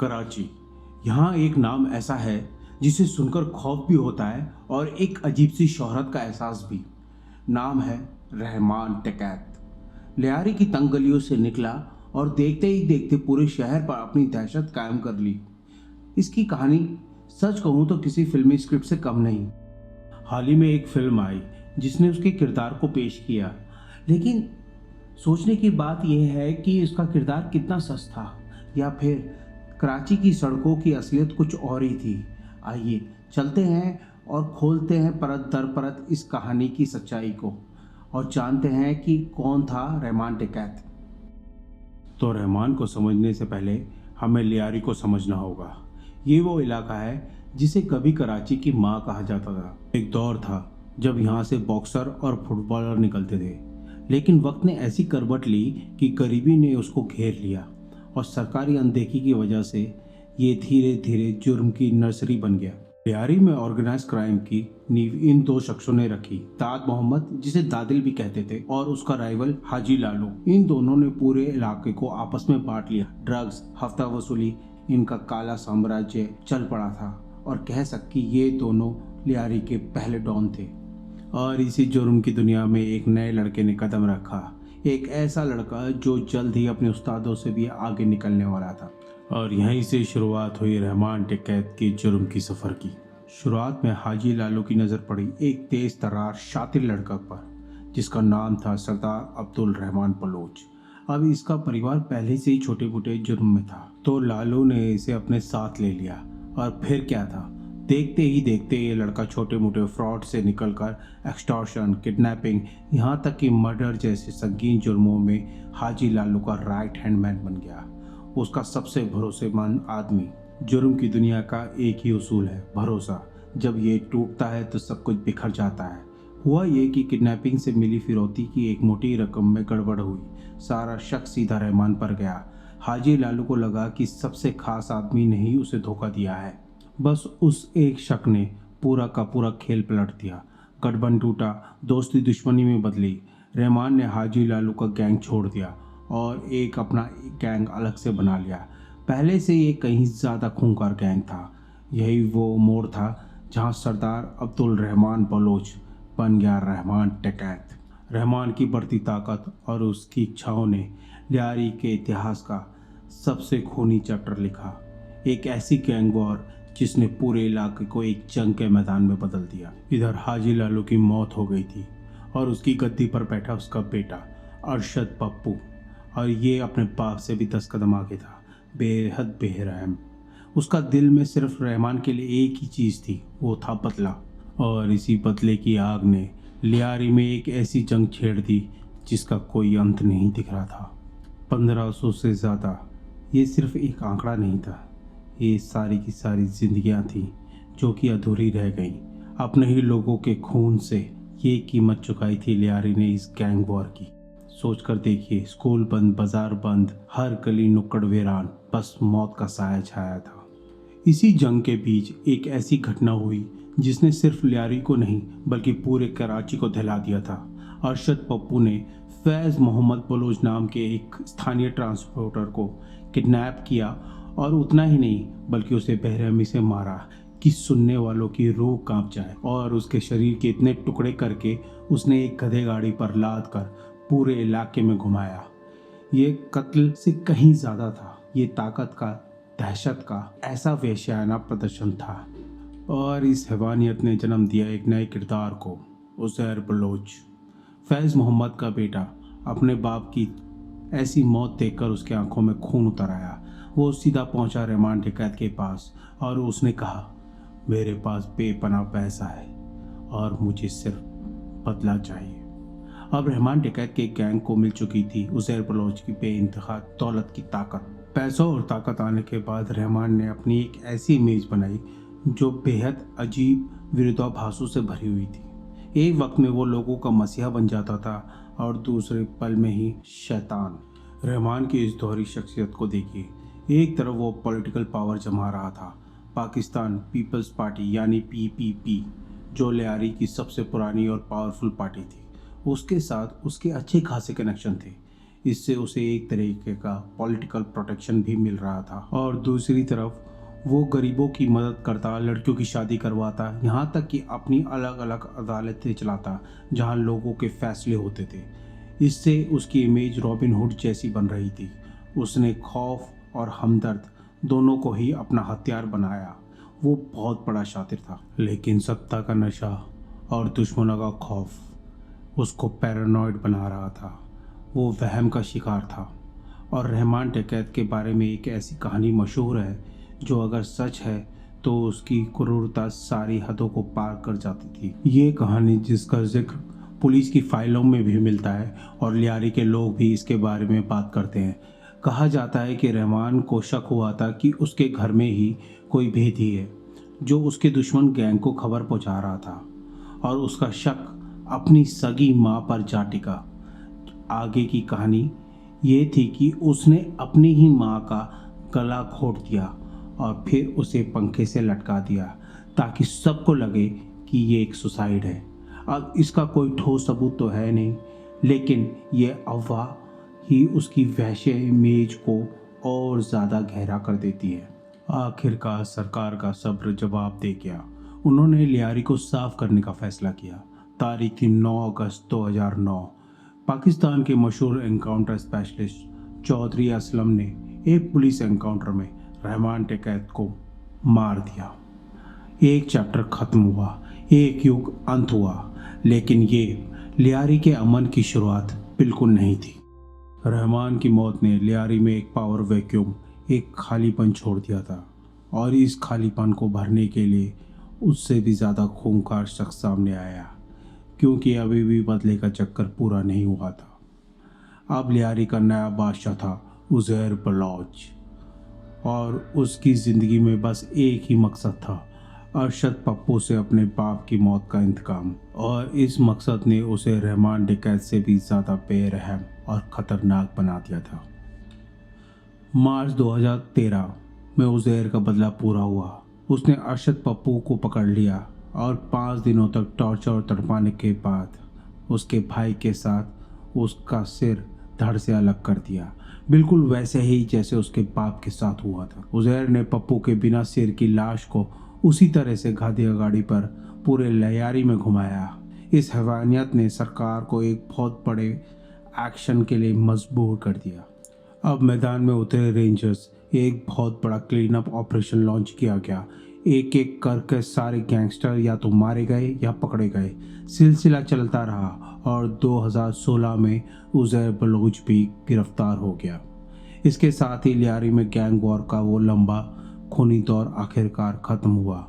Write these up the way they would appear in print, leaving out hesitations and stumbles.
कराची। यहाँ एक नाम ऐसा है जिसे सुनकर खौफ भी होता है और एक अजीब सी शोहरत का एहसास भी। नाम है रहमान टिकैत। लियारी की तंग गलियों से निकला और देखते ही देखते पूरे शहर पर अपनी दहशत कायम कर ली। इसकी कहानी सच कहूँ तो किसी फिल्मी स्क्रिप्ट से कम नहीं। हाल ही में एक फिल्म आई जिसने उसके किरदार को पेश किया, लेकिन सोचने की बात यह है कि इसका किरदार कितना सच था या फिर कराची की सड़कों की असलियत कुछ और ही थी। आइए चलते हैं और खोलते हैं परत दर परत इस कहानी की सच्चाई को और जानते हैं कि कौन था रहमान टिकैत। तो रहमान को समझने से पहले हमें लियारी को समझना होगा। ये वो इलाका है जिसे कभी कराची की माँ कहा जाता था। एक दौर था जब यहाँ से बॉक्सर और फुटबॉलर निकलते थे, लेकिन वक्त ने ऐसी करवट ली कि गरीबी ने उसको घेर लिया और सरकारी अनदेखी की वजह से ये धीरे धीरे जुर्म की नर्सरी बन गया। लियारी में ऑर्गेनाइज क्राइम की नींव इन दो शख्सों ने रखी, दाद मोहम्मद जिसे दादिल भी कहते थे और उसका राइवल हाजी लालू। इन दोनों ने पूरे इलाके को आपस में बांट लिया। ड्रग्स, हफ्ता वसूली, इनका काला साम्राज्य चल पड़ा था और कह सकती ये दोनों लियारी के पहले डॉन थे। और इसी जुर्म की दुनिया में एक नए लड़के ने कदम रखा, एक ऐसा लड़का जो जल्द ही अपने उस्तादों से भी आगे निकलने वाला था। और यहीं से शुरुआत हुई रहमान टिकैत की जुर्म की सफ़र की। शुरुआत में हाजी लालू की नज़र पड़ी एक तेज तर्रार शातिर लड़का पर जिसका नाम था सरदार अब्दुल रहमान बलोच। अब इसका परिवार पहले से ही छोटे मोटे जुर्म में था, तो लालू ने इसे अपने साथ ले लिया। और फिर क्या था, देखते ही देखते ये लड़का छोटे मोटे फ्रॉड से निकलकर एक्सटॉर्शन, किडनैपिंग, यहाँ तक कि मर्डर जैसे संगीन जुर्मों में हाजी लालू का राइट हैंड मैन बन गया, उसका सबसे भरोसेमंद आदमी। जुर्म की दुनिया का एक ही उसूल है, भरोसा। जब ये टूटता है तो सब कुछ बिखर जाता है। हुआ ये कि किडनैपिंग से मिली फिरौती की एक मोटी रकम में गड़बड़ हुई। सारा शक सीधा रहमान पर गया। हाजी लालू को लगा कि सबसे खास आदमी ने ही उसे धोखा दिया है। बस उस एक शक ने पूरा का पूरा खेल पलट दिया। गठबंधन टूटा, दोस्ती दुश्मनी में बदली। रहमान ने हाजी लालू का गैंग छोड़ दिया और एक अपना गैंग अलग से बना लिया। पहले से ये कहीं ज़्यादा खूंखार गैंग था। यही वो मोड़ था जहां सरदार अब्दुल रहमान बलोच बन गया रहमान टिकैत। रहमान की बढ़ती ताकत और उसकी इच्छाओं ने लियारी के इतिहास का सबसे खूनी चैप्टर लिखा। एक ऐसी गैंग वॉर जिसने पूरे इलाके को एक जंग के मैदान में बदल दिया। इधर हाजी लालू की मौत हो गई थी और उसकी गद्दी पर बैठा उसका बेटा अरशद पप्पू, और ये अपने बाप से भी 10 कदम आगे था, बेहद बेरहम। उसका दिल में सिर्फ रहमान के लिए एक ही चीज़ थी, वो था बदला। और इसी बदले की आग ने लियारी में एक ऐसी जंग छेड़ दी जिसका कोई अंत नहीं दिख रहा था। 1500 से ज़्यादा, ये सिर्फ एक आंकड़ा नहीं था, ये सारी की सारी जिंदगियां थीं जो कि अधूरी रह गईं। अपने ही लोगों के खून से ये कीमत चुकाई थी लियारी ने इस गैंग वॉर की। सोचकर देखिए, स्कूल बंद, बाजार बंद, हर गली नुक्कड़ वीरान, बस मौत का साया छाया था। इसी जंग के बीच एक ऐसी घटना हुई जिसने सिर्फ लियारी को नहीं बल्कि पूरे कराची को दहला दिया था। अरशद पप्पू ने फैज़ मोहम्मद बलोच नाम के एक स्थानीय ट्रांसपोर्टर को किडनैप किया और उतना ही नहीं बल्कि उसे बेरहमी से मारा कि सुनने वालों की रूह कांप जाए। और उसके शरीर के इतने टुकड़े करके उसने एक गधे गाड़ी पर लाद कर पूरे इलाके में घुमाया। ये कत्ल से कहीं ज़्यादा था, ये ताकत का, दहशत का ऐसा वेश्याना प्रदर्शन था। और इस हैवानियत ने जन्म दिया एक नए किरदार को, उज़ैर बलोच। फैज़ मोहम्मद का बेटा अपने बाप की ऐसी मौत देखकर उसके आंखों में खून उतर आया। वो सीधा पहुंचा रहमान टिकैत के पास और उसने कहा, मेरे पास बेपनाह पैसा है और मुझे सिर्फ बदला चाहिए। अब रहमान टिकैत के गैंग को मिल चुकी थी उज़ैर बलोच की बेइंतहा दौलत की ताकत। पैसों और ताकत आने के बाद रहमान ने अपनी एक ऐसी इमेज बनाई जो बेहद अजीब विरोधाभासों से भरी हुई थी। एक वक्त में वो लोगों का मसीहा बन जाता था और दूसरे पल में ही शैतान। रहमान की इस दोहरी शख्सियत को देखिए। एक तरफ वो पॉलिटिकल पावर जमा रहा था, पाकिस्तान पीपल्स पार्टी यानी पीपीपी, जो लियारी की सबसे पुरानी और पावरफुल पार्टी थी। उसके साथ उसके अच्छे खासे कनेक्शन थे। इससे उसे एक तरीके का पॉलिटिकल प्रोटेक्शन भी मिल रहा था और दूसरी तरफ वो गरीबों की मदद करता, लड़कियों की शादी करवाता, यहाँ तक कि अपनी अलग अलग अदालतें चलाता जहाँ लोगों के फैसले होते थे। इससे उसकी इमेज रॉबिन हुड जैसी बन रही थी। उसने खौफ और हमदर्द दोनों को ही अपना हथियार बनाया। वो बहुत बड़ा शातिर था, लेकिन सत्ता का नशा और दुश्मनों का खौफ उसको पैरानॉइड बना रहा था। वो वहम का शिकार था। और रहमान टिकैत के बारे में एक ऐसी कहानी मशहूर है जो अगर सच है तो उसकी क्रूरता सारी हदों को पार कर जाती थी। ये कहानी जिसका जिक्र पुलिस की फाइलों में भी मिलता है और लियारी के लोग भी इसके बारे में बात करते हैं। कहा जाता है कि रहमान को शक हुआ था कि उसके घर में ही कोई भेदी है जो उसके दुश्मन गैंग को खबर पहुंचा रहा था और उसका शक अपनी सगी माँ पर जा टिका। आगे की कहानी ये थी कि उसने अपनी ही माँ का गला घोट दिया और फिर उसे पंखे से लटका दिया ताकि सबको लगे कि ये एक सुसाइड है। अब इसका कोई ठोस सबूत तो है नहीं, लेकिन ये अफवाह ही उसकी वहशे इमेज को और ज़्यादा गहरा कर देती है। आखिरकार सरकार का सब्र जवाब दे गया। उन्होंने लियारी को साफ करने का फैसला किया। तारीख थी 9 अगस्त 2009। पाकिस्तान के मशहूर एनकाउंटर स्पेशलिस्ट चौधरी असलम ने एक पुलिस एनकाउंटर में रहमान टिकैत को मार दिया। एक चैप्टर खत्म हुआ, एक युग अंत हुआ, लेकिन ये लियारी के अमन की शुरुआत बिल्कुल नहीं थी। रहमान की मौत ने लियारी में एक पावर वैक्यूम, एक खालीपन छोड़ दिया था और इस खालीपन को भरने के लिए उससे भी ज़्यादा खूंखार शख्स सामने आया, क्योंकि अभी भी बदले का चक्कर पूरा नहीं हुआ था। अब लियारी का नया बादशाह था उज़ैर बलोच और उसकी ज़िंदगी में बस एक ही मकसद था, अरशद पप्पू से अपने बाप की मौत का इंतकाम। और इस मकसद ने उसे रहमान टिकैत से भी ज़्यादा बेरहम और ख़तरनाक बना दिया था। मार्च 2013 में उज़ैर का बदला पूरा हुआ। उसने अरशद पप्पू को पकड़ लिया और 5 दिनों तक टॉर्चर और तड़पाने के बाद उसके भाई के साथ उसका सिर धड़ से अलग कर दिया, बिल्कुल वैसे ही जैसे उसके बाप के साथ हुआ था। उज़ैर ने पप्पू के बिना सिर की लाश को उसी तरह से गाड़ी गाड़ी पर पूरे लियारी में घुमाया। इस हैवानियत ने सरकार को एक बहुत बड़े एक्शन के लिए मजबूर कर दिया। अब मैदान में उतरे रेंजर्स, एक बहुत बड़ा क्लीन अप ऑपरेशन लॉन्च किया गया। एक एक करके सारे गैंगस्टर या तो मारे गए या पकड़े गए। सिलसिला चलता रहा और 2016 में उज़ैर बलोच भी गिरफ्तार हो गया। इसके साथ ही लियारी में गैंग वॉर का वो लंबा खूनी दौर आखिरकार ख़त्म हुआ।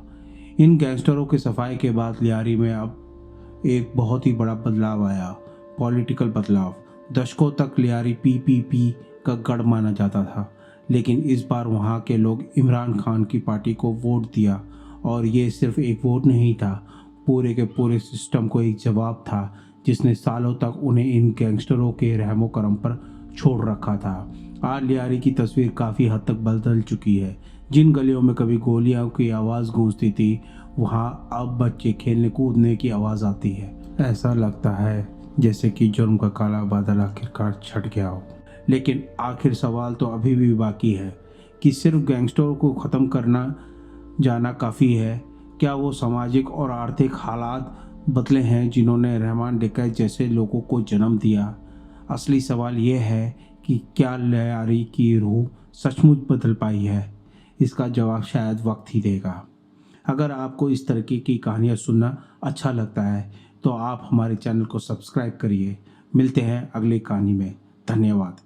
इन गैंगस्टरों की सफाई के बाद लियारी में अब एक बहुत ही बड़ा बदलाव आया, पॉलिटिकल बदलाव। दशकों तक लियारी पीपीपी का गढ़ माना जाता था, लेकिन इस बार वहाँ के लोग इमरान खान की पार्टी को वोट दिया और ये सिर्फ एक वोट नहीं था, पूरे के पूरे सिस्टम को एक जवाब था जिसने सालों तक उन्हें इन गैंगस्टरों के रहमो करम पर छोड़ रखा था। आज लियारी की तस्वीर काफ़ी हद तक बदल चुकी है। जिन गलियों में कभी गोलियों की आवाज़ गूंजती थी, वहाँ अब बच्चे खेलने कूदने की आवाज़ आती है। ऐसा लगता है जैसे कि जुर्म का काला बादल आखिरकार छट गया हो। लेकिन आखिर सवाल तो अभी भी बाकी है कि सिर्फ गैंगस्टरों को ख़त्म करना जाना काफ़ी है? क्या वो सामाजिक और आर्थिक हालात बदले हैं जिन्होंने रहमान टिकैत जैसे लोगों को जन्म दिया? असली सवाल ये है कि क्या लियारी की रूह सचमुच बदल पाई है? इसका जवाब शायद वक्त ही देगा। अगर आपको इस तरीके की कहानियाँ सुनना अच्छा लगता है तो आप हमारे चैनल को सब्सक्राइब करिए। मिलते हैं अगली कहानी में। धन्यवाद।